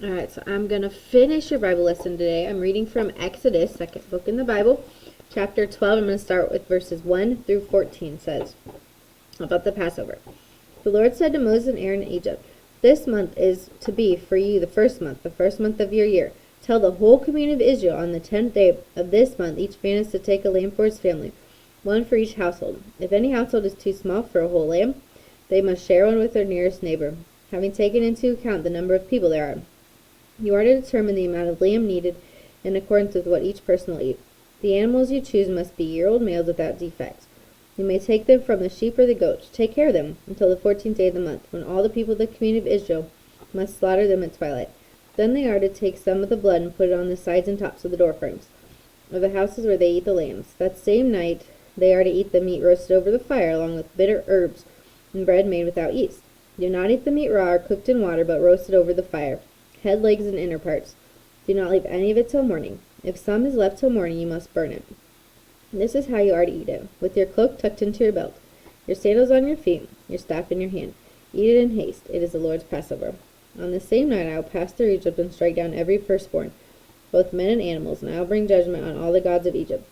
Alright, so I'm going to finish your Bible lesson today. I'm reading from Exodus, second book in the Bible, chapter 12. I'm going to start with verses 1 through 14. It says about the Passover. The Lord said to Moses and Aaron in Egypt, "This month is to be for you the first month of your year. Tell the whole community of Israel on the 10th day of this month, each man is to take a lamb for his family, one for each household. If any household is too small for a whole lamb, they must share one with their nearest neighbor, having taken into account the number of people there are. You are to determine the amount of lamb needed in accordance with what each person will eat. The animals you choose must be year-old males without defects. You may take them from the sheep or the goats. Take care of them until the 14th day of the month, when all the people of the community of Israel must slaughter them at twilight. Then they are to take some of the blood and put it on the sides and tops of the door frames of the houses where they eat the lambs. That same night they are to eat the meat roasted over the fire, along with bitter herbs and bread made without yeast. Do not eat the meat raw or cooked in water, but roasted over the fire, head, legs, and inner parts. Do not leave any of it till morning. If some is left till morning, you must burn it. This is how you are to eat it, with your cloak tucked into your belt, your sandals on your feet, your staff in your hand. Eat it in haste. It is the Lord's Passover. On the same night I will pass through Egypt and strike down every firstborn, both men and animals, and I will bring judgment on all the gods of Egypt.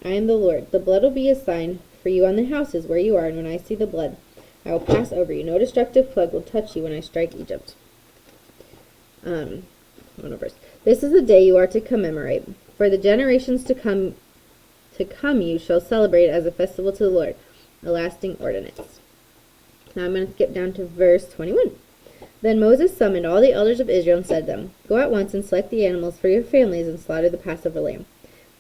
I am the Lord. The blood will be a sign for you on the houses where you are, and when I see the blood, I will pass over you. No destructive plague will touch you when I strike Egypt." One verse. This is the day you are to commemorate. For the generations to come you shall celebrate it as a festival to the Lord, a lasting ordinance. Now I'm going to skip down to verse 21. Then Moses summoned all the elders of Israel and said to them, "Go at once and select the animals for your families and slaughter the Passover lamb.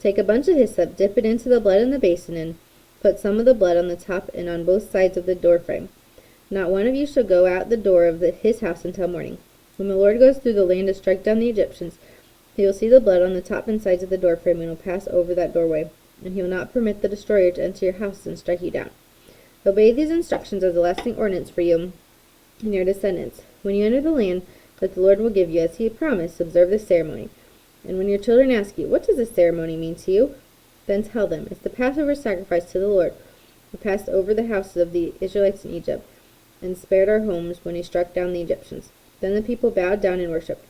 Take a bunch of hyssop, dip it into the blood in the basin, and put some of the blood on the top and on both sides of the door frame. Not one of you shall go out the door of his house until morning. When the Lord goes through the land to strike down the Egyptians, he will see the blood on the top and sides of the door frame and will pass over that doorway, and he will not permit the destroyer to enter your house and strike you down. Obey these instructions as a lasting ordinance for you and your descendants. When you enter the land that the Lord will give you as he promised, observe this ceremony. And when your children ask you, 'What does this ceremony mean to you?' then tell them, 'It's the Passover sacrifice to the Lord, who passed over the houses of the Israelites in Egypt and spared our homes when he struck down the Egyptians.' Then the people bowed down and worshipped.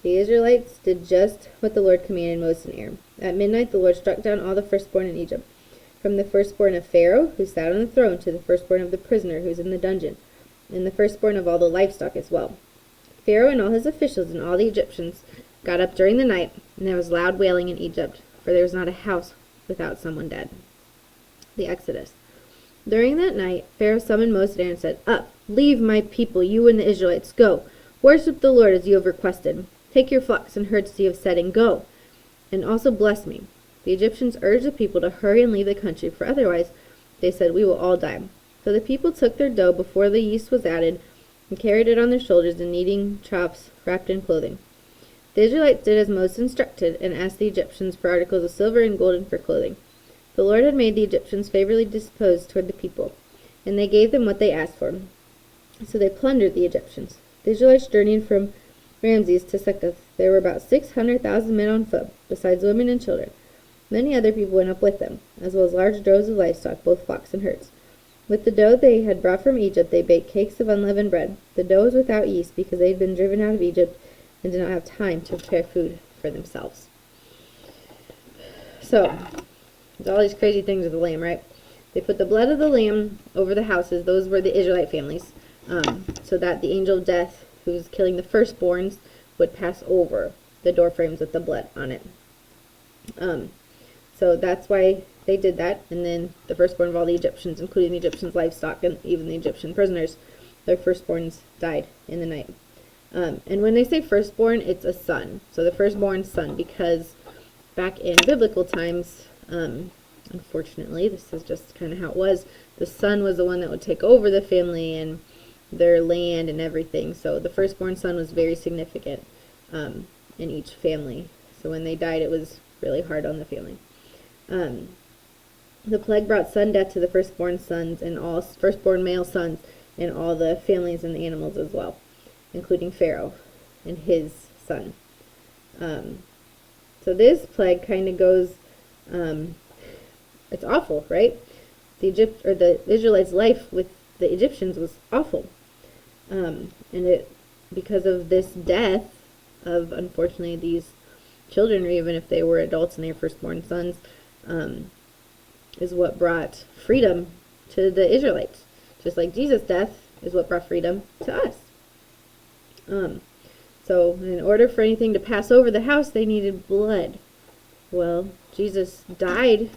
The Israelites did just what the Lord commanded Moses and Aaron. At midnight the Lord struck down all the firstborn in Egypt, from the firstborn of Pharaoh, who sat on the throne, to the firstborn of the prisoner who was in the dungeon, and the firstborn of all the livestock as well. Pharaoh and all his officials and all the Egyptians got up during the night, and there was loud wailing in Egypt, for there was not a house without someone dead." The Exodus. During that night Pharaoh summoned Moses and Aaron and said, "Up, leave my people, you and the Israelites. Go, worship the Lord as you have requested. Take your flocks and herds as you have said, and go, and also bless me." The Egyptians urged the people to hurry and leave the country, for otherwise, they said, "we will all die." So the people took their dough before the yeast was added, and carried it on their shoulders in kneading troughs wrapped in clothing. The Israelites did as Moses instructed, and asked the Egyptians for articles of silver and gold for clothing. The Lord had made the Egyptians favorably disposed toward the people, and they gave them what they asked for. So they plundered the Egyptians. The Israelites journeyed from Ramses to Succoth. There were about 600,000 men on foot, besides women and children. Many other people went up with them, as well as large droves of livestock, both flocks and herds. With the dough they had brought from Egypt, they baked cakes of unleavened bread. The dough was without yeast, because they had been driven out of Egypt and did not have time to prepare food for themselves. So, there's all these crazy things with the lamb, right? They put the blood of the lamb over the houses. Those were the Israelite families, so that the angel of death, who was killing the firstborns, would pass over the door frames with the blood on it. So that's why they did that. And then the firstborn of all the Egyptians, including the Egyptians' livestock and even the Egyptian prisoners, their firstborns died in the night. And when they say firstborn, it's a son. So the firstborn son, because back in biblical times, unfortunately, this is just kind of how it was, the son was the one that would take over the family and their land and everything. So the firstborn son was very significant in each family. So when they died, it was really hard on the family. The plague brought sudden death to the firstborn sons and all firstborn male sons and all the families and the animals as well, including Pharaoh and his son. So this plague kind of goes, it's awful, right? The Israelites' life with the Egyptians was awful. And because of this death, of, unfortunately, these children, or even if they were adults and their firstborn sons, is what brought freedom to the Israelites. Just like Jesus' death is what brought freedom to us. So in order for anything to pass over the house, they needed blood. Well, Jesus died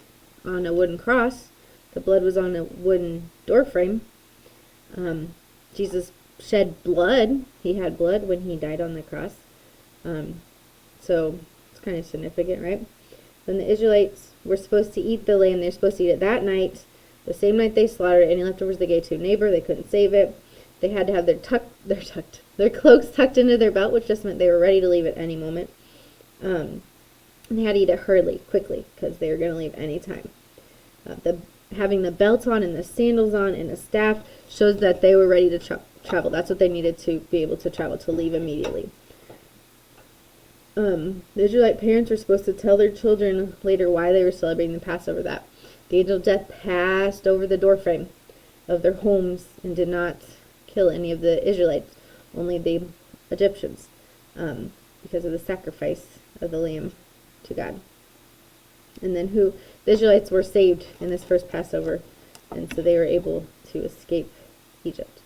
on a wooden cross. The blood was on a wooden door frame. Jesus shed blood. He had blood when he died on the cross. So it's kind of significant, right? Then the Israelites were supposed to eat the lamb. They're supposed to eat it that night, the same night they slaughtered it. Any leftovers they gave to a neighbor. They couldn't save it. They had to have their cloaks tucked into their belt, which just meant they were ready to leave at any moment. And they had to eat it hurriedly, quickly, because they were going to leave any time. Having the belt on and the sandals on and a staff shows that they were ready to travel. That's what they needed to be able to travel, to leave immediately. The Israelite parents were supposed to tell their children later why they were celebrating the Passover, that the angel of death passed over the doorframe of their homes and did not kill any of the Israelites, only the Egyptians, because of the sacrifice of the lamb to God. And then the Israelites were saved in this first Passover, and so they were able to escape Egypt.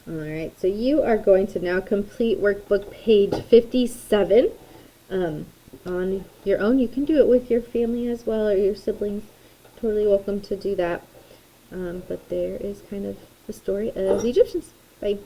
Alright, so you are going to now complete workbook page 57 on your own. You can do it with your family as well, or your siblings. Totally welcome to do that. But there is kind of the story of the Egyptians. Bye.